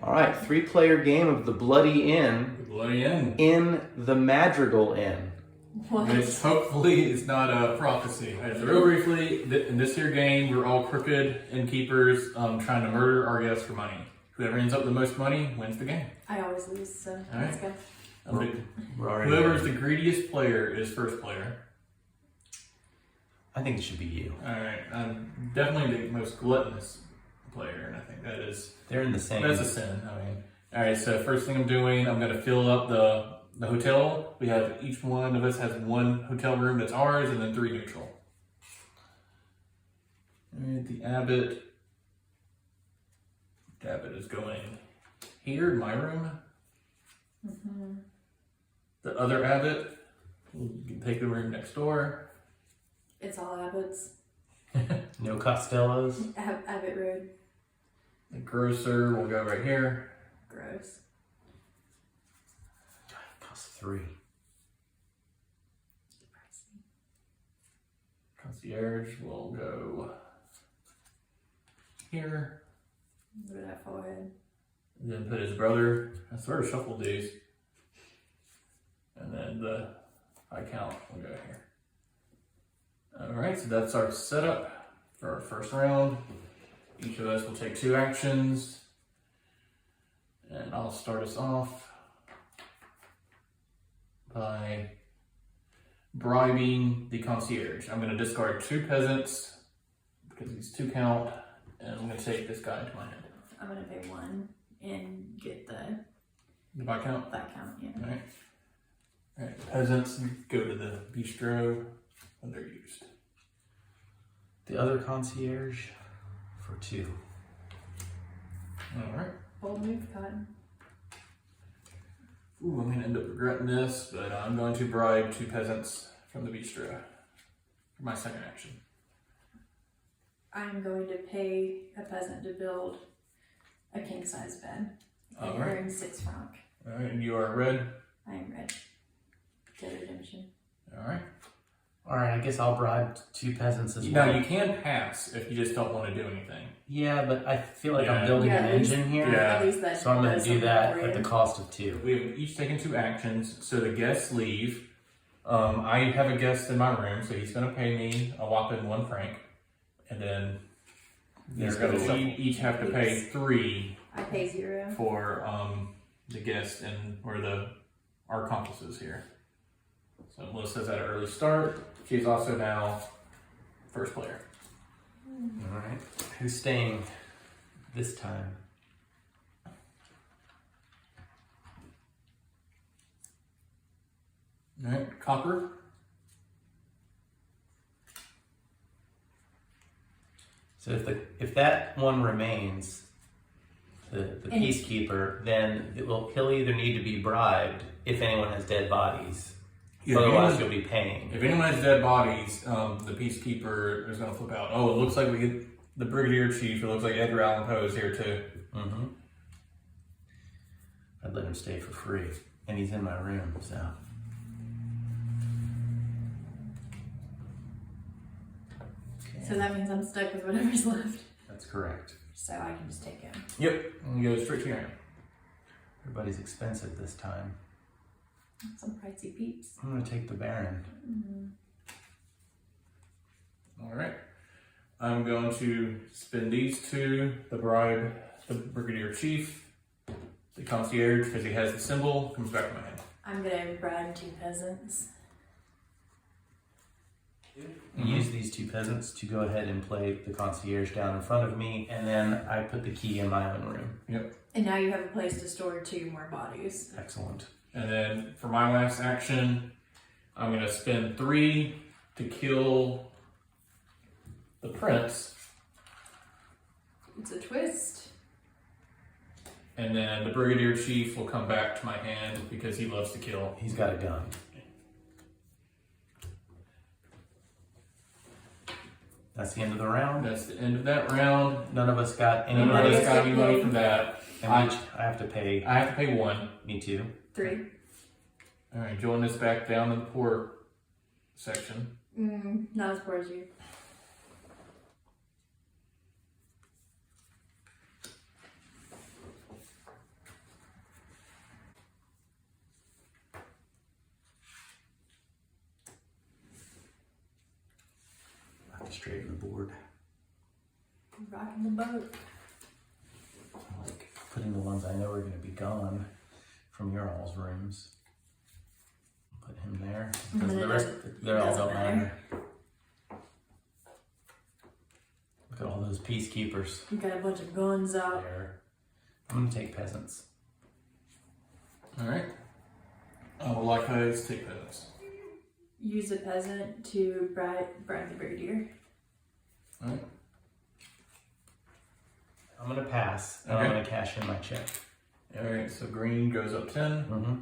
All right, 3-player game of the Bloody Inn. The Bloody Inn. In the Madrigal Inn. What? Which hopefully is not a prophecy. So real briefly, in this here game, we're all crooked innkeepers trying to murder our guests for money. Whoever ends up with the most money wins the game. I always lose, so All let's right. go. Whoever's the greediest player is first player. I think it should be you. Alright, I'm definitely the most gluttonous player, and I think that is... They're in the same. That's a sin, I mean. Alright, so first thing I'm doing, I'm going to fill up the hotel. We have, each one of us has one hotel room that's ours, and then 3 neutral. Alright, the abbot. The abbot is going here in my room. Mm-hmm. The other abbot will take the room next door. It's all abbots. No Costellos. Abbot Road. The grocer will go right here. Gross. Cost 3. Concierge will go here. Look at that forehead. And then put his brother. I sort of shuffled these. And then the Viscount will go here. Alright, so that's our setup for our first round. Each of us will take 2 actions. And I'll start us off by bribing the concierge. I'm going to discard 2 peasants because these 2 count, and I'm going to take this guy into my hand. I'm gonna pay 1 and get the Viscount? that count, yeah. Alright. Alright, the peasants go to the bistro when they're used. The other concierge for 2. Alright. Bold move, Cotton. Ooh, I'm going to end up regretting this, but I'm going to bribe 2 peasants from the bistro for my second action. I'm going to pay a peasant to build a king-size bed. All And right. earn 6 franc. Alright, and you are red. I am red. Dead redemption. Alright. Alright, I guess I'll bribe 2 peasants as Now, well. you can pass if you just don't want to do anything. Yeah, but I feel like Yeah. I'm building Yeah, an at least- engine here. Yeah. At least that So I'm going does to do something that for at the you. cost of 2. We have each taken 2 actions, so the guests leave. I have a guest in my room, so he's going to pay me a whopping 1 franc. And then He's they're going gonna to each have to pay 3 I pay 0. for the guest and or our accomplices here. So Melissa's at an early start. She's also now first player. Alright. Who's staying this time? All right, copper. So if that one remains, the And- peacekeeper, then he'll either need to be bribed if anyone has dead bodies. Yeah, Otherwise, anyone- you'll be paying. If anyone has dead bodies, the peacekeeper is going to flip out. Oh, it looks like we get the brigadier chief. It looks like Edgar Allan Poe is here too. Mm-hmm. I'd let him stay for free, and he's in my room, so. Okay. So that means I'm stuck with whatever's left. That's correct. So I can just take him. Yep, and you go straight to your hand. Everybody's expensive this time. Some pricey peeps. I'm gonna take the Baron. All right, I'm going to spend these 2, the bribe, the brigadier chief, the concierge because he has the symbol. Comes back to my hand. I'm gonna bribe 2 peasants. Use these 2 peasants to go ahead and play the concierge down in front of me, and then I put the key in my own room. Yep. And now you have a place to store 2 more bodies. Excellent. And then for my last action, I'm going to spend 3 to kill the prince. It's a twist. And then the brigadier chief will come back to my hand because he loves to kill. He's got a gun. That's the end of the round. That's the end of that round. None of us got any None of money. us got any money from that. And I I have to pay. have to pay 1. Me too. 3. All right, join this back down in the poor section. Not as poor as you. to straighten the board. Rocking the boat. I like putting the ones I know are going to be gone from your all's rooms. Put him there. Because the rest, they're all don't matter. Look at all those peacekeepers. You got a bunch of guns out. There. I'm going to take peasants. Alright. I will likewise take peasants. Use a peasant to bribe the brigadier. Alright. I'm going to pass, and I'm going to cash in my check. Alright, so green goes up 10. Mm-hmm.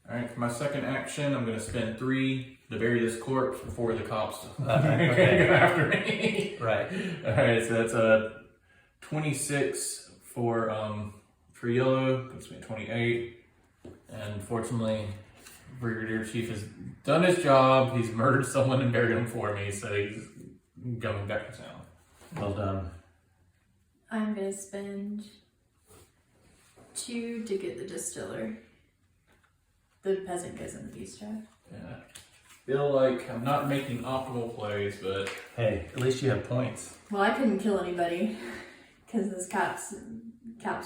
Alright, for my second action, I'm going to spend 3 to bury this corpse before the cops Okay. go after me. Right. Alright, so that's a 26 for yellow, puts me at 28. And fortunately, Brigadier Chief has done his job. He's murdered someone and buried him for me, so he's going back to town. Well done. I'm gonna spend 2 to get the distiller. The peasant goes in the beast trap. Yeah. Feel like I'm not making optimal plays, but Hey, at least you have points. Well, I couldn't kill anybody because those cops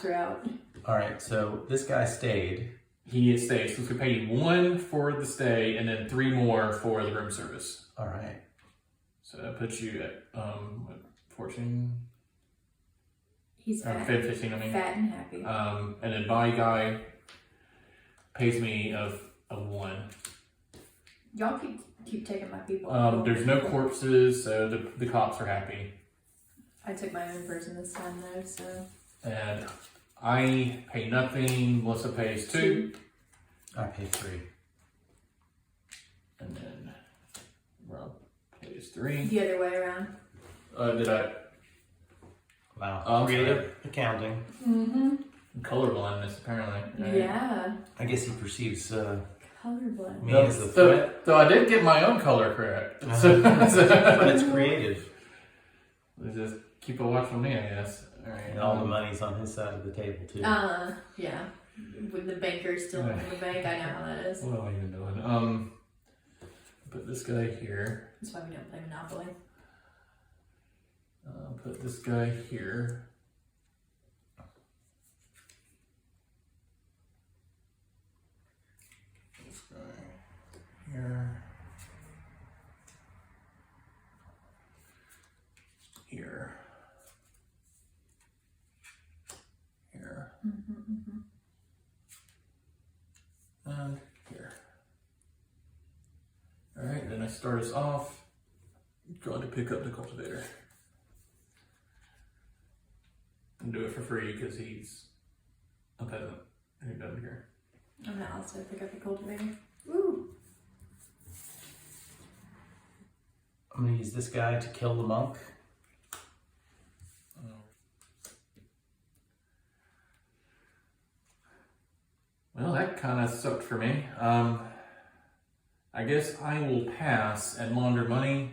were out. All right, so this guy stayed. he stays. So we pay you 1 for the stay and then 3 more for the room service. All right. So that puts you at 14. He's fat. 15, I mean. Fat and happy. And then my guy pays me a 1. Y'all keep taking my people. There's no corpses, so the cops are happy. I took my own person this time though, so. And I pay nothing. Melissa pays 2. I pay 3. And then Rob pays 3. The other way around. Did I? Wow. Creative accounting. Mm-hmm. Color blindness, apparently. Right? Yeah. I guess he perceives Colorblind. me as the threat. So I did get my own color correct. But So, it's creative. let's just keep a watch on me, I guess. All right. And all the money's on his side of the table, too. Yeah. With the banker still in the bank, I know how that is. What am I even doing? Put this guy here. That's why we don't play Monopoly. Put this guy here. This guy here. Here. Here. And here. Alright, then I start us off. Going to pick up the cultivator. And do it for free because he's a peasant who doesn't care. I'm gonna also pick up a cultivator. Ooh. I'm going to use this guy to kill the monk. Well, that kind of sucked for me. I guess I will pass and launder money.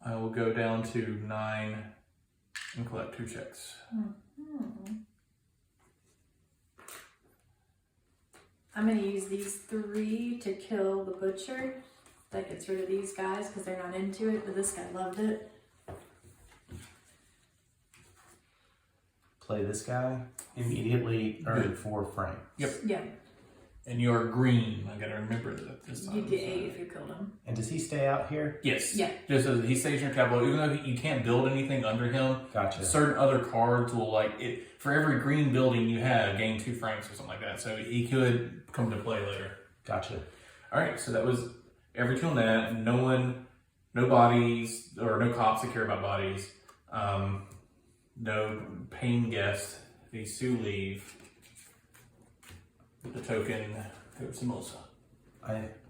I will go down to 9 and collect 2 checks. I'm gonna use these 3 to kill the butcher. That gets rid of these guys because they're not into it, but this guy loved it. Play this guy. Immediately earn 4 francs. Yep. Yeah. And you're green. I gotta remember that this time. You get 8 if you killed him. And does he stay out here? Yes. Yeah. Just as he stays in your tableau, even though you can't build anything under him, Gotcha. certain other cards will for every green building you have, gain 2 francs or something like that. So he could come to play later. Gotcha. All right, so that was everything on that. No bodies or no cops that care about bodies. No paying guest. The Sioux leave. The token goes to Melissa.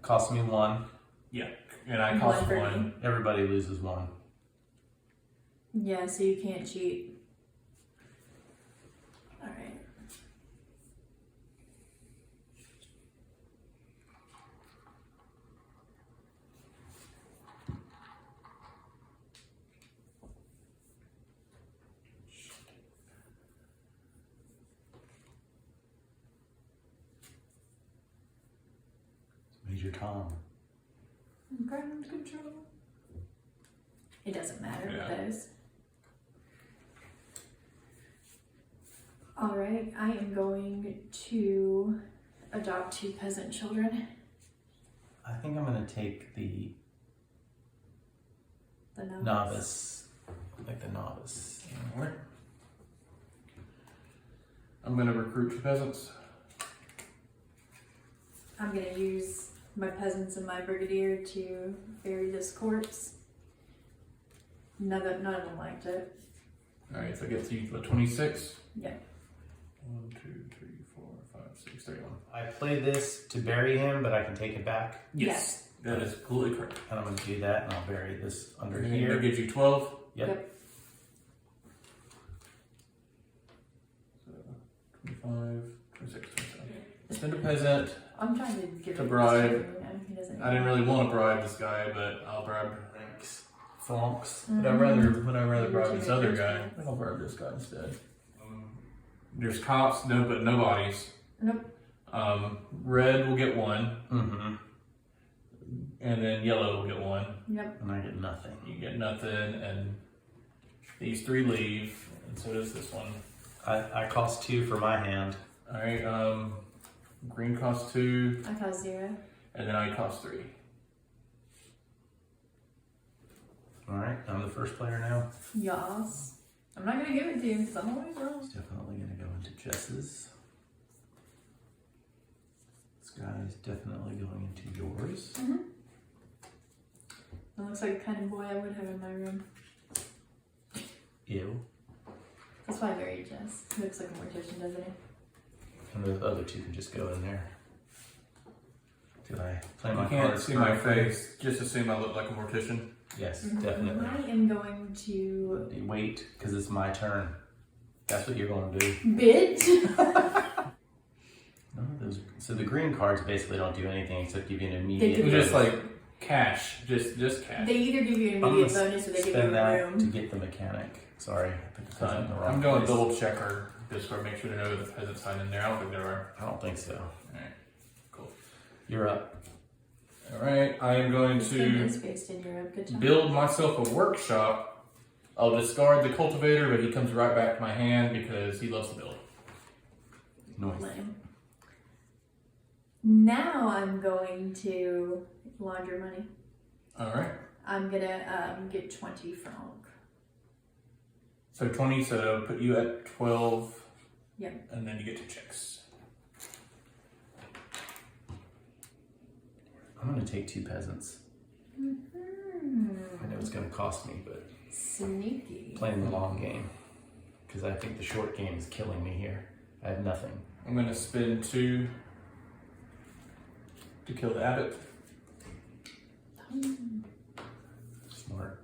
Cost me 1. Yeah, and I cost 1 for 1. me. Everybody loses 1. Yeah, so you can't cheat. Alright. Major Tom. Ground control. It doesn't matter Yeah. with those. Alright, I am going to adopt 2 peasant children. I think I'm gonna take the The novice. Like the novice. Alright. I'm gonna recruit 2 peasants. I'm gonna use my peasants and my brigadier to bury this corpse. None of them liked it. Alright, so I get to use the 26. Yep. 1, 2, 3, 4, 5, 6, 31. I play this to bury him, but I can take it back. Yes. That is completely correct. And I'm gonna do that, and I'll bury this under And here. that gives you 12. Yep. So 25, 26, 27. Spend a peasant. I'm trying to give To it bribe. to him, you know, he doesn't. I didn't really want to bribe this guy, but I'll bribe. Thanks. Flonks. Would I rather bribe this other guy? I'll bribe this guy instead. There's cops, no bodies. Nope. Red will get 1, Mm-hmm. and then yellow will get 1. Yep. And I get nothing. You get nothing, and these 3 leave, and so does this one. I cost 2 for my hand. All right. Green costs 2, I cost 0. and then I cost 3. Alright, I'm the first player now. Yas. I'm not gonna give it to you because I'm always wrong. It's definitely gonna go into Jess's. This guy is definitely going into yours. Mm-hmm. That looks like the kind of boy I would have in my room. Ew. That's why I buried Jess. He looks like a mortician, doesn't he? And the other 2 can just go in there. Did I play my You can't cards see my correctly? face. Just assume I look like a mortician. Yes, definitely. I am going to Wait, because it's my turn. That's what you're going to do. bitch. None of those. So the green cards basically don't do anything except give you an immediate. do. Just like cash. Just cash. They either give you an I'm immediate gonna bonus or they give you spend a that to room. get the mechanic. Sorry, I think it's in the wrong I'm going to place. double check our Discord, make sure to know the peasant sign in there. I don't think there are. I don't think so. Alright, cool. You're up. Alright, I am going This thing to is based in Europe. Good job. build myself a workshop. I'll discard the cultivator, but he comes right back to my hand because he loves to build. Nice. Lame. Now I'm going to launder money. Alright. I'm gonna get 20 franc. So 20, so that'll put you at 12. Yep. And then you get 2 checks. I'm going to take 2 peasants. Mm-hmm. I know it's going to cost me, but Sneaky. playing the long game. Because I think the short game is killing me here. I have nothing. I'm going to spend 2 to kill the abbot. Smart.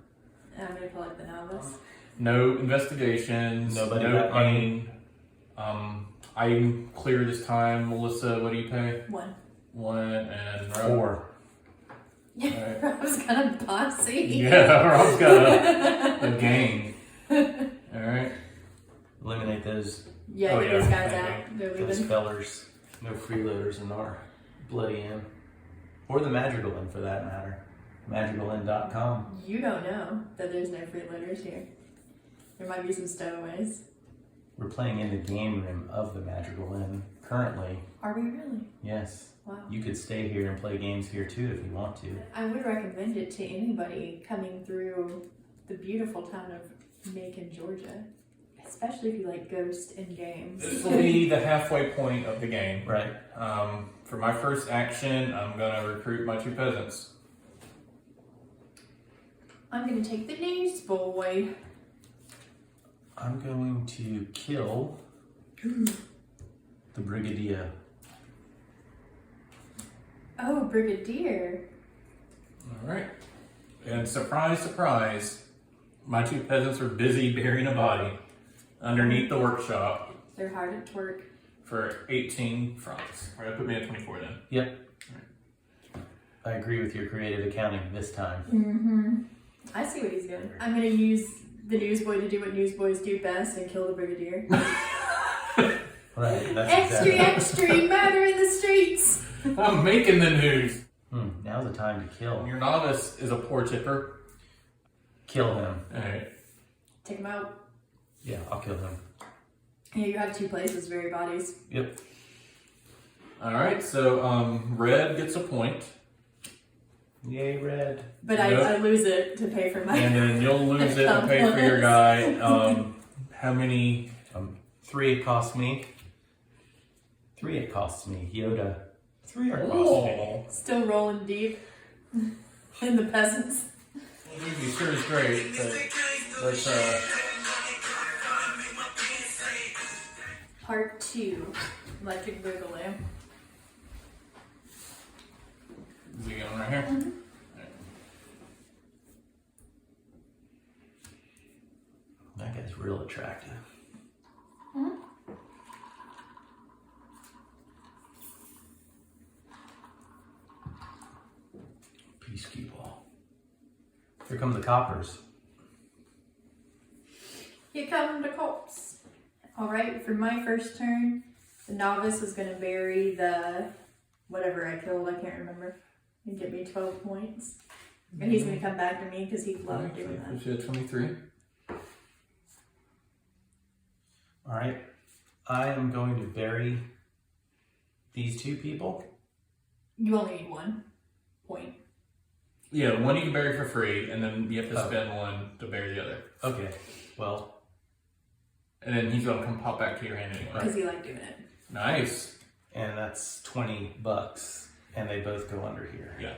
I'm gonna collect the novice. No investigations. Nobody no got money. pain. I'm clear this time. Melissa, what do you pay? 1. 1 and Rob. 4. Alright. Rob's got a posse. Yeah, Rob's got a gang. Alright. Eliminate those Yeah, Oh, get yeah. those guys Okay. out. They're those leaving. fellers. No freeloaders in our bloody inn. Or the magical inn for that matter. Magicalinn.com. You don't know that there's no freeloaders here. There might be some stowaways. We're playing in the game room of the Magical Inn currently. Are we really? Yes. Wow. You could stay here and play games here too if you want to. I would recommend it to anybody coming through the beautiful town of Macon, Georgia. Especially if you like ghost in games. This will be the halfway point of the game. Right. For my first action, I'm going to recruit my 2 peasants. I'm gonna take the newsboy. I'm going to kill the Brigadier. Oh, Brigadier. Alright. And surprise, surprise, my 2 peasants are busy burying a body underneath the workshop They're hard at work. for 18 francs. Alright, that put me at 24 then. Yep. I agree with your creative accounting this time. Mm-hmm. I see what he's doing. I'm gonna use the newsboy to do what newsboys do best and kill the Brigadier. Right. That's Extra, exactly. extra, murder in the streets! I'm making the news. Now's the time to kill. Your novice is a poor tipper. Kill him. Alright. Take him out. Yeah, I'll kill him. Yeah, you have 2 places, very bodies. Yep. Alright, so Red gets a point. Yay, Red. But Yep. I lose it to pay for my. And then you'll lose it and pay for your guy. How many? 3 it costs me. 3 it costs me. Yoda. 3 it costs me. Oh. Still rolling deep. In the peasants. Well, dude, sure is great, but Part 2. Electric Boogaloo. is he going right here? Mm-hmm. That guy's real attractive. Mm-hmm. Peacekeeper. Here come the coppers. Here come the cops. Alright, for my first turn, the novice is going to bury the whatever I killed, I can't remember, and get me 12 points. And he's going to come back to me because he loved doing that. Put you at 23. Alright. I am going to bury these 2 people. You only need 1 point. Yeah, one you can bury for free, and then you have to spend one to bury the other. Okay. Well, And then he's gonna come pop back to your hand anyway. Because he liked doing it. Nice. and that's $20. And they both go under here. Yeah.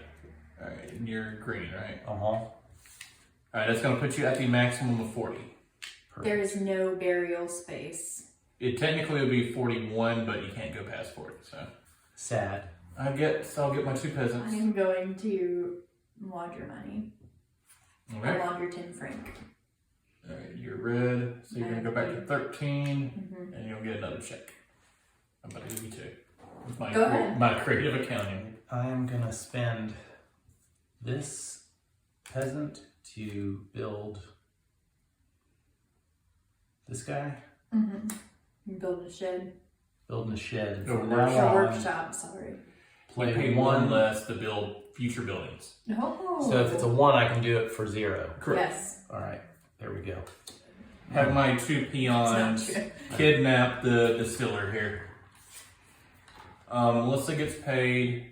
Alright, and you're green, right? Uh-huh. Alright, that's gonna put you at the maximum of 40. Perfect. There is no burial space. It technically would be 41, but you can't go past 40, so. Sad. I'll get my 2 peasants. I'm going to launder money. Okay. I launder 10 franc. Alright, you're red, so you're gonna go back to 13, Mm-hmm. and you'll get another check. I'm about to give you 2. With my, Go ahead. my creative accounting. I am gonna spend this peasant to build this guy. Mm-hmm. You build a shed. Building a shed. A From workshop. now A on, workshop, sorry. You pay one less to build future buildings. Oh. So if it's a 1, I can do it for 0. Correct. Yes. All right, there we go. Have my 2 It's peons not true. kidnap the distiller here. Melissa gets paid.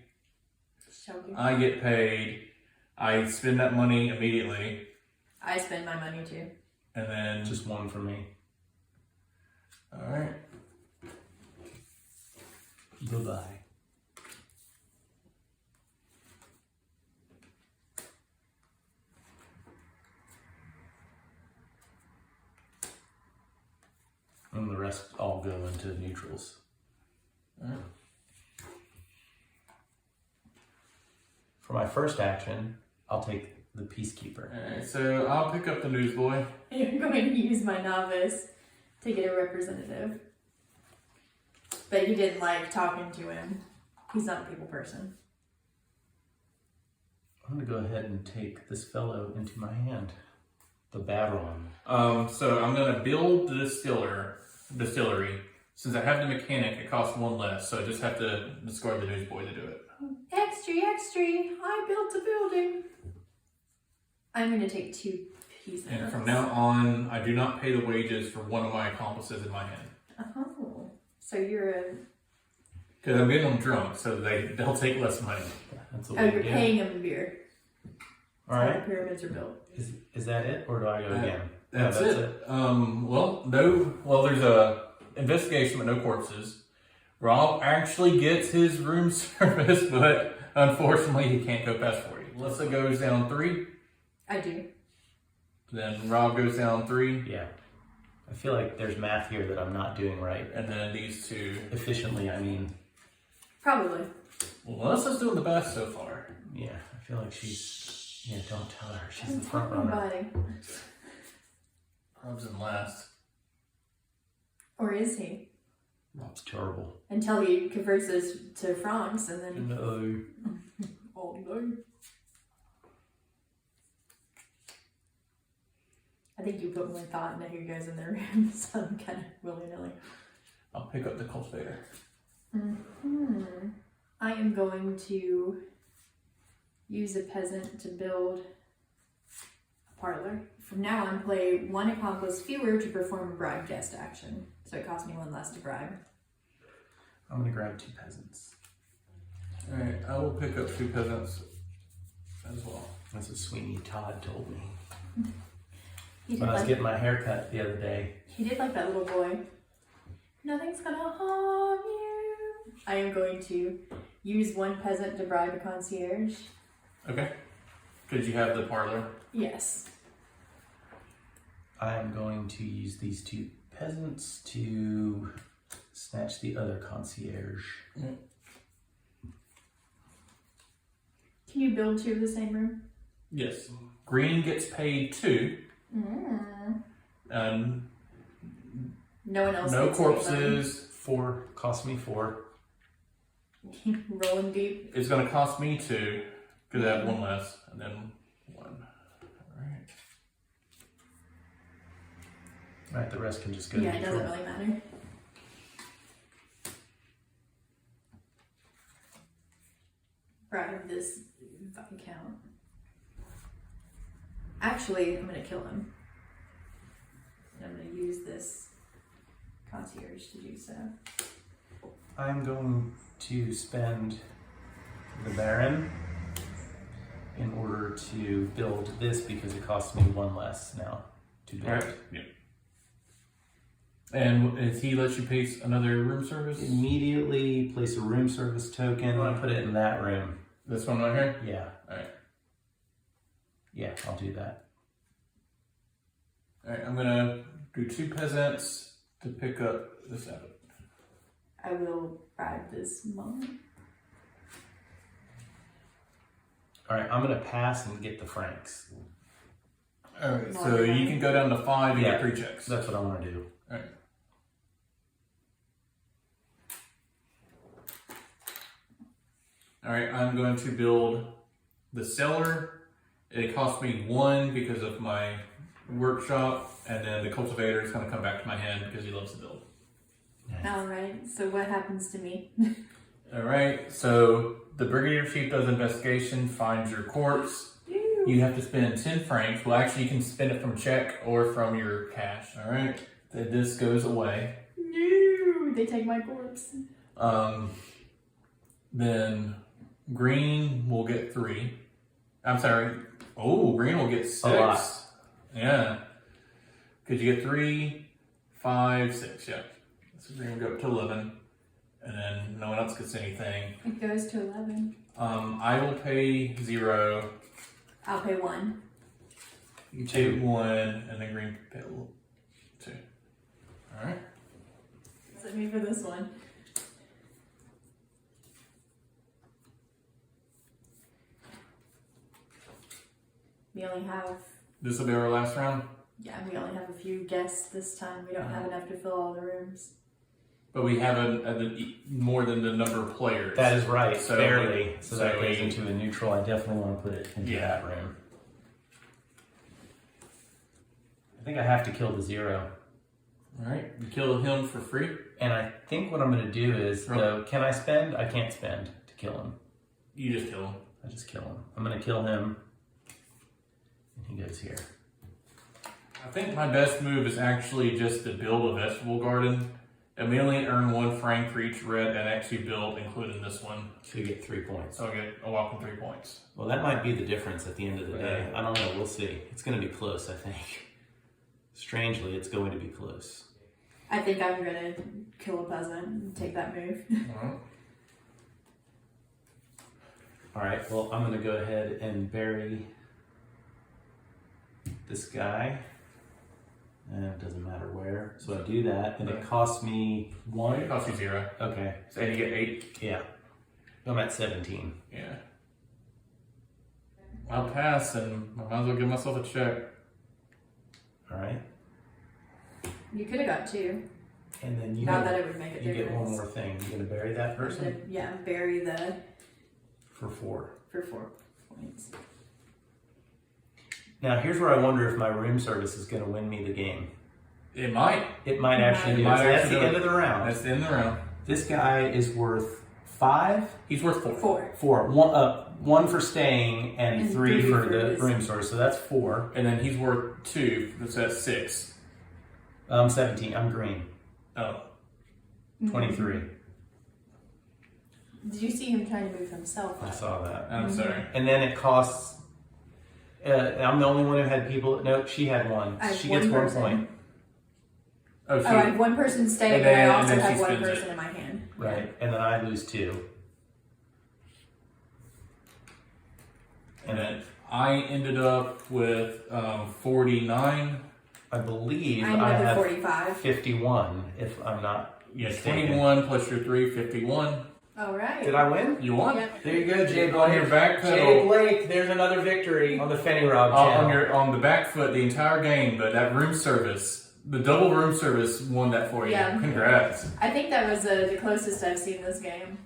Shocking. I get paid. I spend that money immediately, I spend my money too. and then Just 1 for me. all right. Bye-bye. And the rest all go into neutrals. All right. For my first action, I'll take the Peacekeeper. All right. So I'll pick up the newsboy. You're going to use my novice to get a representative. But he didn't like talking to him. He's not a people person. I'm gonna go ahead and take this fellow into my hand. The bad one. So I'm gonna build the distillery. Since I have the mechanic, it costs 1 less. So I just have to discard the newsboy to do it. Extra, extra! I built a building. I'm going to take 2 pieces. And from now on, I do not pay the wages for one of my accomplices in my hand. Oh, so you're a. Because I'm getting them drunk, so they'll take less money. That's the Oh, way you're to do it. paying him a beer. All That's how right. the pyramids are built. Is that it, or do I go again? That's, No, it. Well, there's a investigation with no corpses. Rob actually gets his room service, but unfortunately he can't go past 40. Melissa goes down 3, I do. then Rob goes down 3, Yeah. I feel like there's math here that I'm not doing right. and then these 2. Efficiently, I mean, Probably. Well, Melissa's doing the best so far. yeah. I feel like she's. Yeah, don't tell her. She's I'm the front talking runner. about it. Rob's in last. Or is he? Rob's terrible. Until he converses to francs and then. No. Oh no. I think you put more thought into who goes in their room, so I'm kind of willy-nilly. I'll pick up the cultivator. I am going to use a peasant to build a parlor. From now on, play 1 accomplice fewer to perform a bribe guest action. So it costs me 1 less to bribe. I'm gonna grab 2 peasants. Alright, I will pick up 2 peasants as well. That's what Sweeney Todd told me. He When I was did, getting my hair cut the other day. he did like that little boy. Nothing's gonna harm you. I am going to use 1 peasant to bribe a concierge. Okay. Could you have the parlor? Yes. I am going to use these 2 peasants to snatch the other concierge. Can you build 2 of the same room? Yes. Green gets paid 2. And No one else no gets any money. corpses. 4 cost me 4. Rolling deep. It's going to cost me 2 because I have 1 less, and then 1. Alright. Alright, the rest can just go Yeah, to it doesn't neutral. really matter. Bribe this Viscount. Actually, I'm gonna kill him. And I'm gonna use this concierge to do so. I'm going to spend the Baron in order to build this because it costs me 1 less now to build. Alright. Yep. And if he lets you pay another room service? Immediately place a room service token and put it in that room. This one right here? Yeah. Alright. Yeah, I'll do that. Alright, I'm gonna do 2 peasants to pick up this abbot. I will bribe this monk. Alright, I'm gonna pass and get the francs. Alright, so you can go down to 5 and Yeah. get 3 checks. That's what I want to do. Alright. Alright, I'm going to build the cellar. It cost me 1 because of my workshop, and then the cultivator is going to come back to my hand because he loves to build. Alright, so what happens to me? Alright, so the Brigadier Chief does investigation, finds your corpse. You have to spend 10 francs. Well, actually, you can spend it from check or from your cash. Alright, then this goes away. No, they take my corpse. Then green will get 3. I'm sorry. Oh, green will get 6. A lot. Yeah. Could you get 3, 5, 6? Yeah. So green will go up to 11. And then no one else gets anything. It goes to 11. I will pay 0. I'll pay 1. You pay 1, and then green pay 2. Alright. Set me for this one. We only have, This will be our last round. yeah, we only have a few guests this time. We don't have enough to fill all the rooms. But we have more than the number of players. That is right, So- barely. So that so goes we- into a neutral. I definitely want to put it into Yeah. that room. I think I have to kill the 0. Alright, you kill him for free. And I think what I'm going to do is, Right. though, can I spend? I can't spend to kill him. You just kill him. I just kill him. I'm going to kill him. And he goes here. I think my best move is actually just to build a vegetable garden. And we only earn 1 franc for each red annex you build, including this one. So you get 3 points. So I get a whopping 3 points. Well, that might be the difference at the end of the day. I don't know. We'll see. It's going to be close, I think. Strangely, it's going to be close. I think I'm gonna kill a peasant and take that move. Alright. All right. Well, I'm going to go ahead and bury this guy. And it doesn't matter where. So I do that, and it costs me It 1. costs you 0. Okay. So and you get 8. Yeah. I'm at 17. Yeah. I'll pass, and I might as well give myself a check. All right. You could have got 2. And then you Not get, that it would make a you difference. get one more thing. You're going to bury that person Then, yeah, bury the for 4. for 4 points. Now, here's where I wonder if my room service is going to win me the game. It might. It might actually It do. might So that's actually the do end it. of the round. That's the end of the round. This guy is worth 5? He's worth 4. 4. 4. One for staying and, And 3 3 for for the his- room source. So that's 4. And then he's worth 2. So that's 6. 17. I'm green. Oh. 23. Did you see him trying to move himself I up? saw that. I'm sorry. And then it costs. I'm the only one who had people. Nope, she had 1. I have She one gets 1 person. point. Oh, Oh, I have one person staying, And but I then- also and then have she one spends it. person in my hand. Right. And then I lose 2. And then I ended up with 49. I believe I ended I up with have 45. 51, if I'm not Yeah, mistaken. 21 plus your 3, 51. All right. Did I win? You won. Yep. There you go, Jay On your Blake. back Jay pedal, Blake, there's another victory on the Fenny Rob channel. on the back foot the entire game, but that room service, the double room service won that for you. Yeah. Congrats. I think that was the closest I've seen this game.